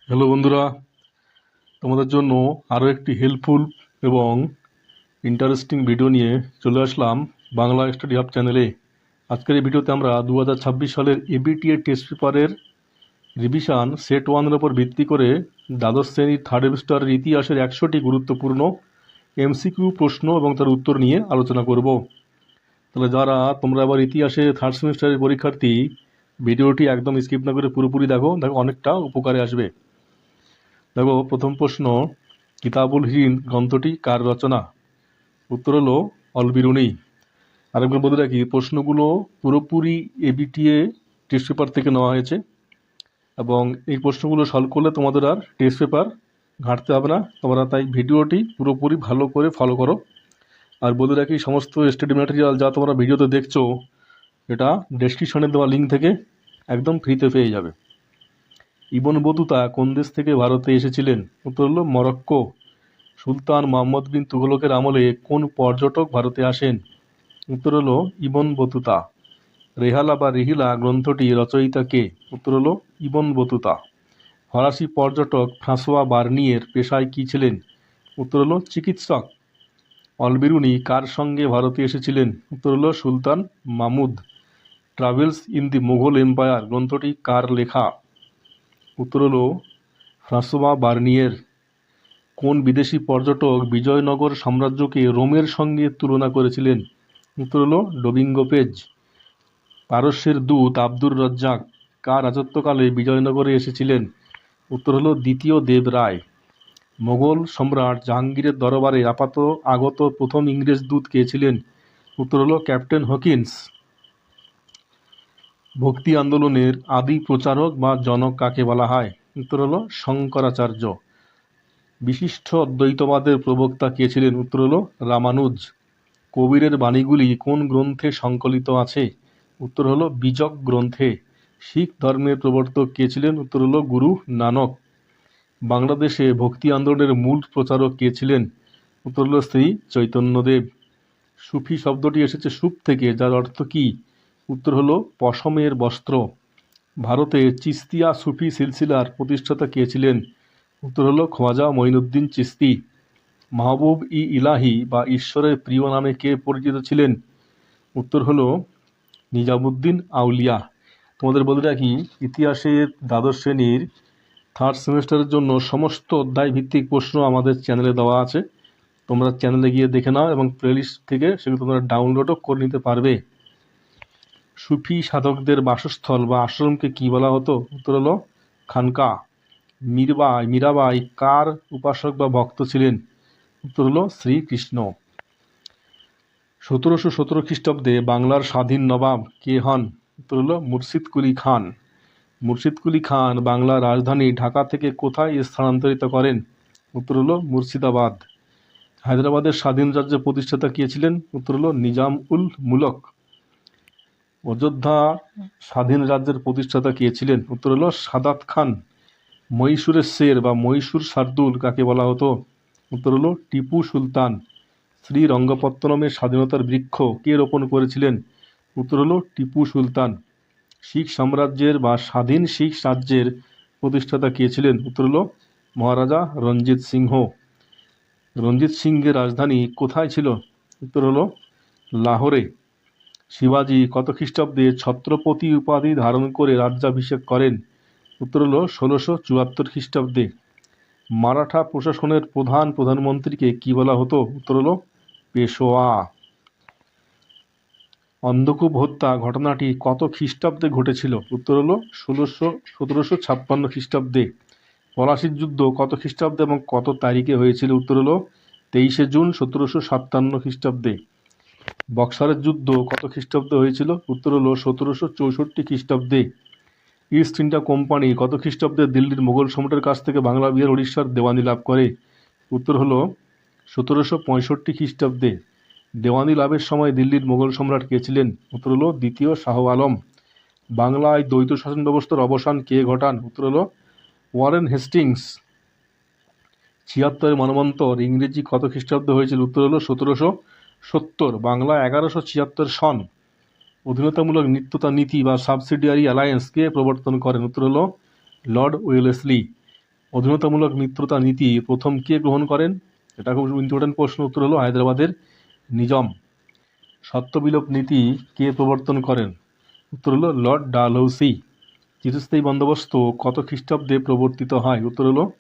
Hello বন্ধুরা, তোমাদের জন্য আরও একটি হেল্পফুল এবং ইন্টারেস্টিং ভিডিও নিয়ে চলে আসলাম বাংলা স্টাডি হাব চ্যানেলে। আজকের এই ভিডিওতে আমরা 2026 সালের এবিটিএ টেস্ট পেপারের রিভিশন সেট ওয়ানের ওপর ভিত্তি করে দ্বাদশ শ্রেণীর থার্ড সেমিস্টারের ইতিহাসের 100টি গুরুত্বপূর্ণ এমসিকিউ প্রশ্ন এবং তার উত্তর নিয়ে আলোচনা করব। তাহলে যারা তোমরা আবার ইতিহাসে থার্ড সেমিস্টারের পরীক্ষার্থী, ভিডিওটি একদম স্কিপ না করে পুরোপুরি দেখো, অনেকটা উপকারে আসবে। দেখো, প্রথম প্রশ্ন, কিতাবুল হিন্দ গ্রন্থটি কার রচনা? উত্তর হলো অলবিরুনি। আরেকবার বলে রাখি, প্রশ্নগুলো পুরোপুরি এবিটিএ টেস্ট পেপার থেকে নেওয়া হয়েছে এবং এই প্রশ্নগুলো সলভ করলে তোমাদের আর টেস্ট পেপার ঘাঁটতে হবে না। তোমরা তাই ভিডিওটি পুরোপুরি ভালো করে ফলো করো। আর বলে রাখি, সমস্ত স্টাডি ম্যাটেরিয়াল যা তোমরা ভিডিওতে দেখছো, এটা ডেসক্রিপশনে দেওয়া লিঙ্ক থেকে একদম ফ্রিতে পেয়ে যাবে। ইবন বতুতা কোন দেশ থেকে ভারতে এসেছিলেন? উত্তর হলো মরক্কো। সুলতান মোহাম্মদ বিন তুগলকের আমলে কোন পর্যটক ভারতে আসেন? উত্তর হলো ইবন বতুতা। রেহালা বা রিহিলা গ্রন্থটি রচয়িতা কে? উত্তর হলো ইবন বতুতা। ফরাসি পর্যটক ফ্রাঁসোয়া বার্নিয়ের পেশায় কী ছিলেন? উত্তর হলো চিকিৎসক। অলবিরুনি কার সঙ্গে ভারতে এসেছিলেন? উত্তর হলো Sultan Mahmud. Travels in the Mughal empire গ্রন্থটি কার লেখা? উত্তর হলো ফ্রাঁসোয়া বার্নিয়ের। কোন বিদেশি পর্যটক বিজয়নগর সাম্রাজ্যকে রোমের সঙ্গে তুলনা করেছিলেন? উত্তর হলো ডোমিঙ্গো পেজ। পারস্যের দূত আব্দুর রাজ্জাক কার রাজত্বকালে বিজয়নগরে এসেছিলেন? উত্তর হলো দ্বিতীয় দেব রায়। মোগল সম্রাট জাহাঙ্গীরের দরবারে আগত প্রথম ইংরেজ দূত কে ছিলেন? উত্তর হলো ক্যাপ্টেন হকিন্স। ভক্তি আন্দোলনের আদি প্রচারক বা জনক কাকে বলা হয়? উত্তর হলো শঙ্করাচার্য। বিশিষ্ট অদ্বৈতবাদের প্রবক্তা কে ছিলেন? উত্তর হলো রামানুজ। কবীরের বাণীগুলি কোন গ্রন্থে সংকলিত আছে? উত্তর হলো বীজক গ্রন্থে। শিখ ধর্মের প্রবর্তক কে ছিলেন? উত্তর হলো গুরু নানক। বাংলাদেশে ভক্তি আন্দোলনের মূল প্রচারক কে ছিলেন? উত্তর হলো শ্রী চৈতন্যদেব। সুফি শব্দটি এসেছে সুপ থেকে, যার অর্থ কি? উত্তর হলো পশমের বস্ত্র। ভারতে চিস্তিয়া সুফি সিলসিলার প্রতিষ্ঠাতা কে ছিলেন? উত্তর হলো খোয়াজা মঈনুদ্দিন চিস্তি। মাহবুব ই ইলাহি বা ঈশ্বরের প্রিয় নামে কে পরিচিত ছিলেন? উত্তর হলো নিজামুদ্দিন আউলিয়া। তোমাদের বলে রাখি, ইতিহাসের দ্বাদশ শ্রেণীর থার্ড সেমিস্টারের জন্য সমস্ত অধ্যায় ভিত্তিক প্রশ্ন আমাদের চ্যানেলে দেওয়া আছে। তোমরা চ্যানেলে গিয়ে দেখে নাও এবং প্লেলিস্ট থেকে সেগুলো তোমরা ডাউনলোডও করে নিতে পারবে। সুফি সাধকদের বাসস্থল বা আশ্রমকে কি বলা হতো? উত্তর হলো খানকা। মীরাবাই কার উপাসক বা ভক্ত ছিলেন? উত্তর হলো শ্রীকৃষ্ণ। 1717 খ্রিস্টাব্দে বাংলার স্বাধীন নবাব কে হন? উত্তর হলো মুর্শিদ কুলি খান। মুর্শিদ কুলি খান বাংলার রাজধানী ঢাকা থেকে কোথায় স্থানান্তরিত করেন? উত্তর হলো মুর্শিদাবাদ। হায়দ্রাবাদের স্বাধীন রাজ্যের প্রতিষ্ঠাতা কে ছিলেন? উত্তর হলো নিজাম উল মুলক। অযোধ্যা স্বাধীন রাজ্যের প্রতিষ্ঠাতা কে ছিলেন? উত্তর হলো সাদাত খান। মহীশূরের শের বা মহীশূর শার্দুল কাকে বলা হতো? উত্তর হলো টিপু সুলতান। শ্রীরঙ্গপত্তনমের স্বাধীনতার বৃক্ষ কে রোপণ করেছিলেন? উত্তর হলো টিপু সুলতান। শিখ সাম্রাজ্যের বা স্বাধীন শিখ রাজ্যের প্রতিষ্ঠাতা কে ছিলেন? উত্তর হলো মহারাজা রঞ্জিত সিংহ। রঞ্জিত সিংহের রাজধানী কোথায় ছিল? উত্তর হলো লাহোরে। শিবাজি কত খ্রিস্টাব্দে ছত্রপতি উপাধি ধারণ করে রাজ্যাভিষেক করেন? উত্তর হলো 1674 খ্রিস্টাব্দে। মারাঠা প্রশাসনের প্রধানমন্ত্রীকে কি বলা হতো? উত্তর হলো পেশোয়া। অন্ধকূপ হত্যা ঘটনাটি কত খ্রিস্টাব্দে ঘটেছিল? উত্তর হলো 1756 খ্রিস্টাব্দে। পলাশির যুদ্ধ কত খ্রিস্টাব্দে এবং কত তারিখে হয়েছিল? উত্তর হলো 23শে জুন 1757 খ্রিস্টাব্দে। বক্সারের যুদ্ধ কত খ্রিস্টাব্দে হয়েছিল? উত্তর হলো 1764 খ্রিস্টাব্দে। ইস্ট ইন্ডিয়া কোম্পানি কত খ্রিস্টাব্দে দিল্লির মুঘল সম্রাটের কাছ থেকে বাংলা, বিহার, উড়িষ্যার দেওয়ানি লাভ করে? উত্তর হলো 1765 খ্রিস্টাব্দে। দেওয়ানি লাভের সময় দিল্লির মুঘল সম্রাট কে ছিলেন? উত্তর হলো দ্বিতীয় শাহ আলম। বাংলায় দ্বৈত শাসন ব্যবস্থার অবসান কে ঘটান? উত্তর হলো ওয়ারেন হেস্টিংস। 76 মন্বন্তর ইংরেজি কত খ্রিস্টাব্দে হয়েছিল? উত্তর হলো 1770। বাংলা 1176 সন। অধীনতামূলক নিত্যতা নীতি বা সাবসিডিয়ারি অ্যালায়েন্স কে প্রবর্তন করেন? উত্তর হলো লর্ড ওয়েলেসলি। অধীনতামূলক মিত্রতা নীতি প্রথম কে গ্রহণ করেন? এটা খুব ইম্পর্টেন্ট প্রশ্ন। উত্তর হলো হায়দ্রাবাদের নিজাম। সত্যবিলোপ নীতি কে প্রবর্তন করেন? উত্তর হলো লর্ড ডালহৌসি। চিরস্থায়ী বন্দোবস্ত কত খ্রিস্টাব্দে প্রবর্তিত হয়? উত্তর হলো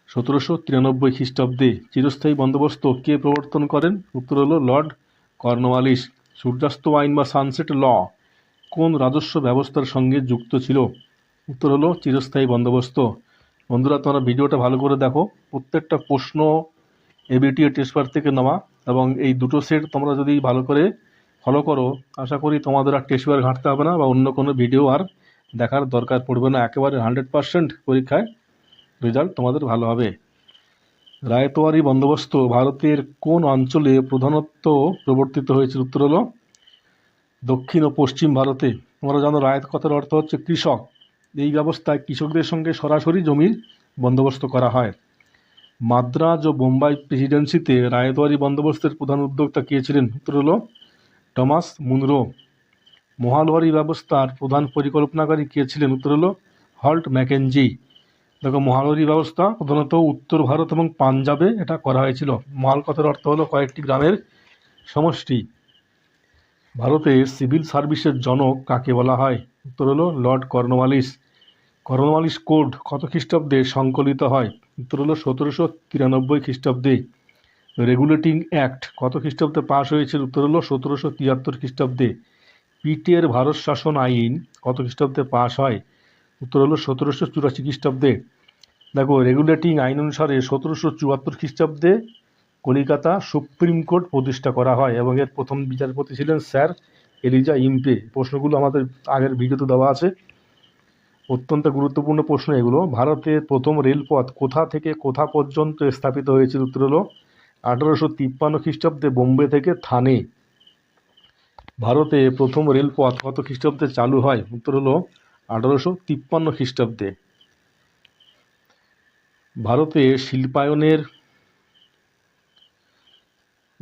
1793 খ্রিস্টাব্দে। চিরস্থায়ী বন্দোবস্ত কে প্রবর্তন করেন? উত্তর হলো লর্ড কর্নওয়ালিস। সূর্যাস্ত আইন বা সানসেট ল কোন রাজস্ব ব্যবস্থার সঙ্গে যুক্ত ছিল? উত্তর হলো চিরস্থায়ী বন্দোবস্ত। বন্ধুরা, তোমরা ভিডিওটা ভালো করে দেখো। প্রত্যেকটা প্রশ্ন এবিটিএ টেস্ট পেপার থেকে নেওয়া, এবং এই দুটো সেট তোমরা যদি ভালো করে ফলো করো, আশা করি তোমাদের আর টেস্ট পেপার ঘাঁটতে হবে না বা অন্য কোনো ভিডিও আর দেখার দরকার পড়বে না। একেবারে 100% পরীক্ষায় রেজাল্ট তোমাদের ভালো হবে। রায়তওয়ারি বন্দোবস্ত ভারতের কোন অঞ্চলে প্রধানত প্রবর্তিত হয়েছিল? উত্তর হলো দক্ষিণ ও পশ্চিম ভারতে। তোমরা জানো রায়ত কথার অর্থ হচ্ছে কৃষক। এই ব্যবস্থায় কৃষকদের সঙ্গে সরাসরি জমির বন্দোবস্ত করা হয়। মাদ্রাজ ও বোম্বাই প্রেসিডেন্সিতে রায়তওয়ারি বন্দোবস্তের প্রধান উদ্যোক্তা কে ছিলেন? উত্তর হলো টমাস মুনরো। মহালওয়ারি ব্যবস্থার প্রধান পরিকল্পনাকারী কে ছিলেন? উত্তর হলো হল্ট ম্যাকেনজি। দেখো, মহালওয়ারি ব্যবস্থা প্রধানত উত্তর ভারত এবং পাঞ্জাবে এটা করা হয়েছিল। মহাল কথার অর্থ হলো কয়েকটি গ্রামের সমষ্টি। ভারতে সিভিল সার্ভিসের জনক কাকে বলা হয়? উত্তর হলো লর্ড কর্নওয়ালিস। কর্নওয়ালিস কোড কত খ্রিস্টাব্দে সংকলিত হয়? উত্তর হলো 1793 খ্রিস্টাব্দে। রেগুলেটিং অ্যাক্ট কত খ্রিস্টাব্দে পাশ হয়েছিল? উত্তর হলো 1773 খ্রিস্টাব্দে। পিটের ভারত শাসন আইন কত খ্রিস্টাব্দে পাশ হয়? উত্তর হলো 1784 খ্রিস্টাব্দে। দেখো, রেগুলেটিং আইন অনুসারে 1774 খ্রিস্টাব্দে কলিকাতা সুপ্রিম কোর্ট প্রতিষ্ঠা করা হয় এবং এর প্রথম বিচারপতি ছিলেন স্যার এলিজা ইম্পে। প্রশ্নগুলো আমাদের আগের ভিডিওতে দেওয়া আছে। অত্যন্ত গুরুত্বপূর্ণ প্রশ্ন এগুলো। ভারতের প্রথম রেলপথ কোথা থেকে কোথা পর্যন্ত স্থাপিত হয়েছিল? উত্তর হলো 1853 খ্রিস্টাব্দে বোম্বে থেকে থানে। ভারতে প্রথম রেলপথ কত খ্রিস্টাব্দে চালু হয়? উত্তর হলো 1853 খ্রিস্টাব্দে।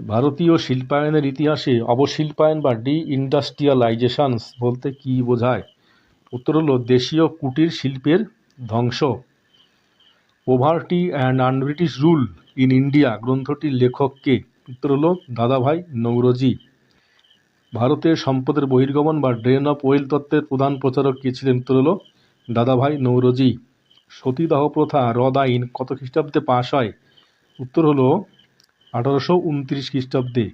ভারতীয় শিল্পায়নের ইতিহাসে অবশিল্পায়ন বা ডি ইন্ডাস্ট্রিয়ালাইজেশনস বলতে কি বোঝায়? উত্তর হলো দেশীয় কুটির শিল্পের ধ্বংস। Poverty and unbritish rule in India গ্রন্থটির লেখক কে? উত্তর হলো দাদাভাই নৌরোজি। ভারতের সম্পদের বহির্গমন বা ড্রেন অফ ওয়েল তত্ত্বের প্রধান প্রচারক কে ছিলেন? উত্তর হলো দাদাভাই নৌরোজি। সতীদাহ প্রথা রদ আইন কত খ্রিস্টাব্দে পাশ হয়? উত্তর হলো 1829 খ্রিস্টাব্দে।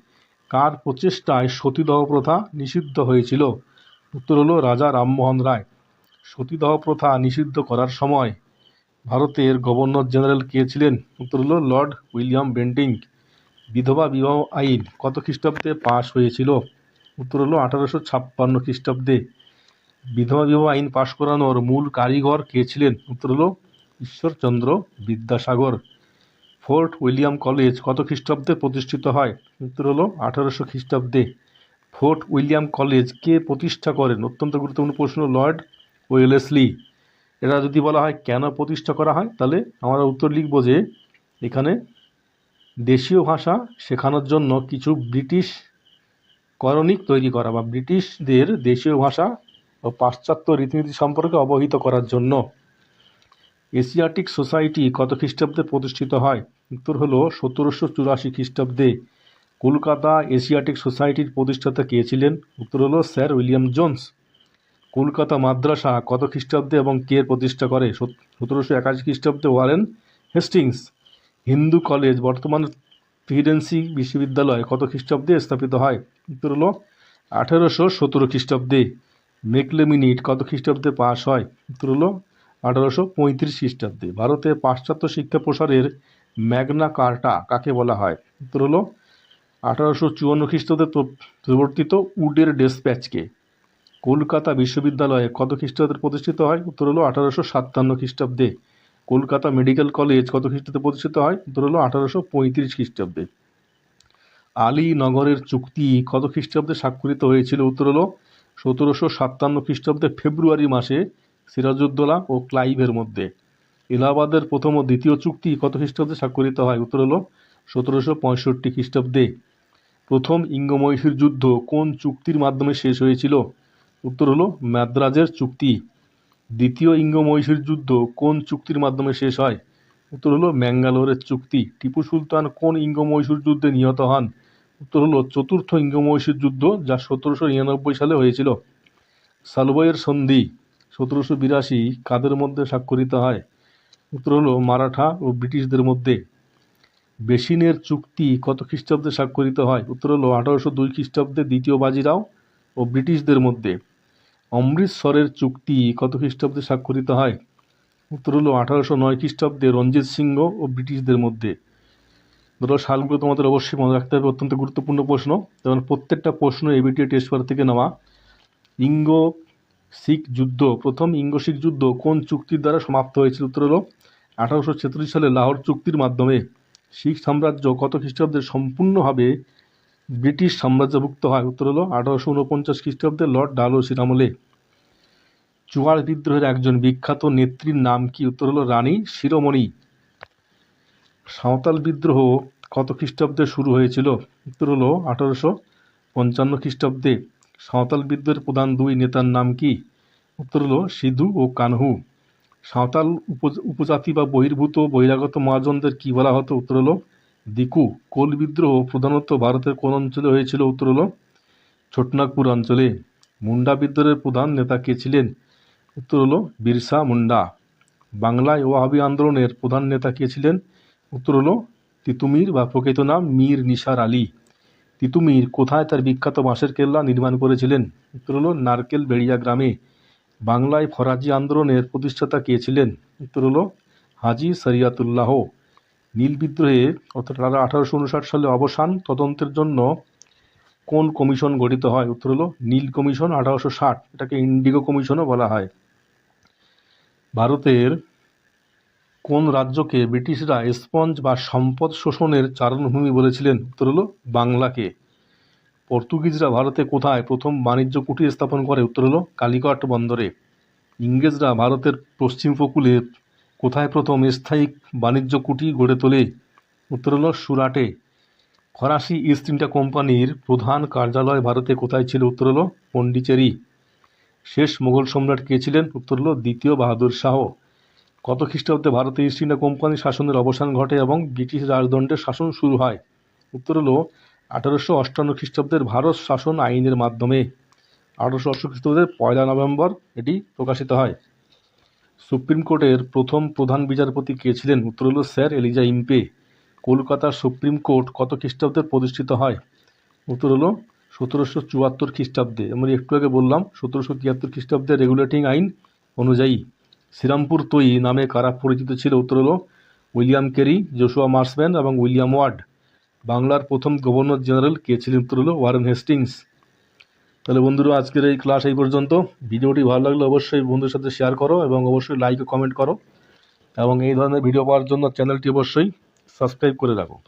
কার প্রচেষ্টায় সতীদাহ প্রথা নিষিদ্ধ হয়েছিল? উত্তর হলো রাজা রামমোহন রায়। সতীদাহ প্রথা নিষিদ্ধ করার সময় ভারতের গভর্নর জেনারেল কে ছিলেন? উত্তর হলো লর্ড উইলিয়াম বেন্টিং। বিধবা বিবাহ আইন কত খ্রিস্টাব্দে পাশ হয়েছিল? উত্তর হলো 1856 খ্রিস্টাব্দে। বিধবা বিবাহ আইন পাশ করানোর মূল কারিগর কে ছিলেন? উত্তর হলো Ishwarchandra Vidyasagar. Fort William college কত খ্রিস্টাব্দে প্রতিষ্ঠিত হয়? উত্তর হলো 1800 খ্রিস্টাব্দে। ফোর্ট উইলিয়াম কলেজ কে প্রতিষ্ঠা করেন? অত্যন্ত গুরুত্বপূর্ণ প্রশ্ন, লর্ড ওয়েলেসলি। এটা যদি বলা হয় কেন প্রতিষ্ঠা করা হয়, তাহলে আমরা উত্তর লিখব যে এখানে দেশীয় ভাষা শেখানোর জন্য কিছু ব্রিটিশ করণিক তৈরি করা বা ব্রিটিশদের দেশীয় ভাষা ও পাশ্চাত্য রীতিনীতি সম্পর্কে অবহিত করার জন্য। এশিয়াটিক সোসাইটি কত খ্রিস্টাব্দে প্রতিষ্ঠিত হয়? উত্তর হলো 1784 খ্রিস্টাব্দে। কলকাতা এশিয়াটিক সোসাইটির প্রতিষ্ঠাতা কে ছিলেন? উত্তর হলো স্যার উইলিয়াম জোন্স। কলকাতা মাদ্রাসা কত খ্রিস্টাব্দে এবং কে প্রতিষ্ঠা করে? 1781 খ্রিস্টাব্দে ওয়ারেন হেস্টিংস। হিন্দু কলেজ বর্তমান প্রেসিডেন্সি বিশ্ববিদ্যালয় কত খ্রিস্টাব্দে স্থাপিত হয়? উত্তর হলো 1817 খ্রিস্টাব্দে। মেকলে মিনিট কত খ্রিস্টাব্দে পাশ হয়? উত্তর হলো 1835 খ্রিস্টাব্দে। ভারতে পাশ্চাত্য শিক্ষা প্রসারের ম্যাগনা কার্টা কাকে বলা হয়? উত্তর হলো 1854 খ্রিস্টাব্দে প্রবর্তিত উডের ডেসপ্যাচকে। কলকাতা বিশ্ববিদ্যালয়ে কত খ্রিস্টাব্দে প্রতিষ্ঠিত হয়? উত্তর হলো 1857 খ্রিস্টাব্দে। কলকাতা মেডিকেল কলেজ কত খ্রিস্টাব্দে প্রতিষ্ঠিত হয়? উত্তর হলো 1835 খ্রিস্টাব্দে। আলীনগরের চুক্তি কত খ্রিস্টাব্দে স্বাক্ষরিত হয়েছিল? উত্তর হলো 1757 খ্রিস্টাব্দে ফেব্রুয়ারি মাসে সিরাজউদ্দৌলা ও ক্লাইভের মধ্যে। এলাহাবাদের প্রথম ও দ্বিতীয় চুক্তি কত খ্রিস্টাব্দে স্বাক্ষরিত হয়? উত্তর হলো 1765 খ্রিস্টাব্দে। প্রথম ইঙ্গ-মহীশূর যুদ্ধ কোন চুক্তির মাধ্যমে শেষ হয়েছিল? উত্তর হলো মাদ্রাজের চুক্তি। দ্বিতীয় ইঙ্গ-মহীশূর যুদ্ধ কোন চুক্তির মাধ্যমে শেষ হয়? উত্তর হলো ম্যাঙ্গালোরের চুক্তি। টিপু সুলতান কোন ইঙ্গ-মহীশূর যুদ্ধে নিহত হন? উত্তর হলো চতুর্থ ইঙ্গ-মহীশূর যুদ্ধ, যা 1799 সালে হয়েছিল। সালবইয়ের সন্ধি 1782 কাদের মধ্যে স্বাক্ষরিত হয়? উত্তর হলো মারাঠা ও ব্রিটিশদের মধ্যে। বেসিনের চুক্তি কত খ্রিস্টাব্দে স্বাক্ষরিত হয়? উত্তর হলো 1802 খ্রিস্টাব্দে দ্বিতীয় বাজিরাও ও ব্রিটিশদের মধ্যে। অমৃতসরের চুক্তি কত খ্রিস্টাব্দে স্বাক্ষরিত হয়? উত্তর হলো 1809 খ্রিস্টাব্দে রঞ্জিত সিংহ ও ব্রিটিশদের মধ্যে। দুটো সালগুলো তোমাদের অবশ্যই মনে রাখতে হবে, অত্যন্ত গুরুত্বপূর্ণ প্রশ্ন। যেমন প্রত্যেকটা প্রশ্ন এবিটিএ টেস্ট পেপার থেকে নেওয়া। ইঙ্গ শিখ যুদ্ধ, প্রথম ইঙ্গ শিখ যুদ্ধ কোন চুক্তির দ্বারা সমাপ্ত হয়েছিল? উত্তর হলো 1836 সালে লাহোর চুক্তির মাধ্যমে। শিখ সাম্রাজ্য কত খ্রিস্টাব্দে সম্পূর্ণভাবে ব্রিটিশ সাম্রাজ্যভুক্ত হয়? উত্তর হলো 1849 খ্রিস্টাব্দে লর্ড ডালহৌসির আমলে। চুয়াড় বিদ্রোহের একজন বিখ্যাত নেত্রীর নাম কি? উত্তর হলো রানী শিরোমণি। সাঁওতাল বিদ্রোহ কত খ্রিস্টাব্দে শুরু হয়েছিল? উত্তর হলো 1855 খ্রিস্টাব্দে। সাঁওতাল বিদ্রোহের প্রধান দুই নেতার নাম কি? উত্তর হলো সিধু ও কানহু। সাঁওতাল উপজাতি বা বহির্ভূত বহিরাগত মহাজনদের কি বলা হতো? উত্তর হলো দিকু। কোল বিদ্রোহ প্রধানত ভারতের কোন অঞ্চলে হয়েছিল? উত্তর হলো ছোটনাগপুর অঞ্চলে। মুন্ডা বিদ্রোহের প্রধান নেতা কে ছিলেন? উত্তর হলো বিরসা মুন্ডা। বাংলায় ওয়াহাবি আন্দোলনের প্রধান নেতা কে ছিলেন? উত্তর হলো তিতুমির বা প্রকৃত নাম মীর নিসার আলী। তিতুমির কোথায় তার বিখ্যাত বাঁশের কেল্লা নির্মাণ করেছিলেন? উত্তর হলো নারকেল বেড়িয়া গ্রামে। বাংলায় ফরাজি আন্দোলনের প্রতিষ্ঠাতা কে ছিলেন? উত্তর হলো হাজি শরিয়াতুল্লাহ। নীল বিদ্রোহে অর্থাৎ 1859 সালে অবসান তদন্তের জন্য কোন কমিশন গঠিত হয়? উত্তর হলো নীল কমিশন 1860, এটাকে ইন্ডিগো কমিশনও বলা হয়। ভারতের কোন রাজ্যকে ব্রিটিশরা স্পঞ্জ বা সম্পদ শোষণের চারণভূমি বলেছিলেন? উত্তর হলো বাংলাকে। পর্তুগিজরা ভারতে কোথায় প্রথম বাণিজ্য কুঠি স্থাপন করে? উত্তর হলো কালিকট বন্দরে। ইংরেজরা ভারতের পশ্চিম উপকূলে কোথায় প্রথম স্থায়ী বাণিজ্য কুঠি গড়ে তোলে? উত্তর হলো সুরাটে। ফরাসি ইস্ট ইন্ডিয়া কোম্পানির প্রধান কার্যালয় ভারতে কোথায় ছিল? উত্তর হলো পন্ডিচেরি। শেষ মোগল সম্রাট কে ছিলেন? উত্তর হলো দ্বিতীয় বাহাদুর শাহ। কত খ্রিস্টাব্দে ভারতে ইস্ট ইন্ডিয়া কোম্পানির শাসনের অবসান ঘটে এবং ব্রিটিশ রাজদণ্ডের শাসন শুরু হয়? উত্তর হলো 1858 খ্রিস্টাব্দের ভারত শাসন আইনের মাধ্যমে। 1880 খ্রিস্টাব্দের 1 নভেম্বর এটি প্রকাশিত হয়। সুপ্রিম কোর্টের প্রথম প্রধান বিচারপতি কে ছিলেন? উত্তর হলো স্যার এলিজা ইম্পে। কলকাতার সুপ্রিম কোর্ট কত খ্রিস্টাব্দে প্রতিষ্ঠিত হয়? উত্তর হলো 1774 খ্রিস্টাব্দে। আমরা একটু আগে বললাম 1773 খ্রিস্টাব্দের রেগুলেটিং আইন অনুযায়ী। শ্রীরামপুর তৈ নামে কারা পরিচিত ছিল? উত্তর হলো উইলিয়াম কেরি, জোশুয়া মার্সম্যান এবং উইলিয়াম ওয়ার্ড। বাংলার প্রথম গভর্নর জেনারেল কে ছিলেন? উত্তর হলো ওয়ারেন হেস্টিংস। তাহলে বন্ধুরা, আজকের এই ক্লাস এই পর্যন্ত। ভিডিওটি ভালো লাগলে অবশ্যই বন্ধুদের সাথে শেয়ার করো এবং অবশ্যই লাইক ও কমেন্ট করো, এবং এই ধরনের ভিডিও পাওয়ার জন্য চ্যানেলটি অবশ্যই সাবস্ক্রাইব করে রাখো।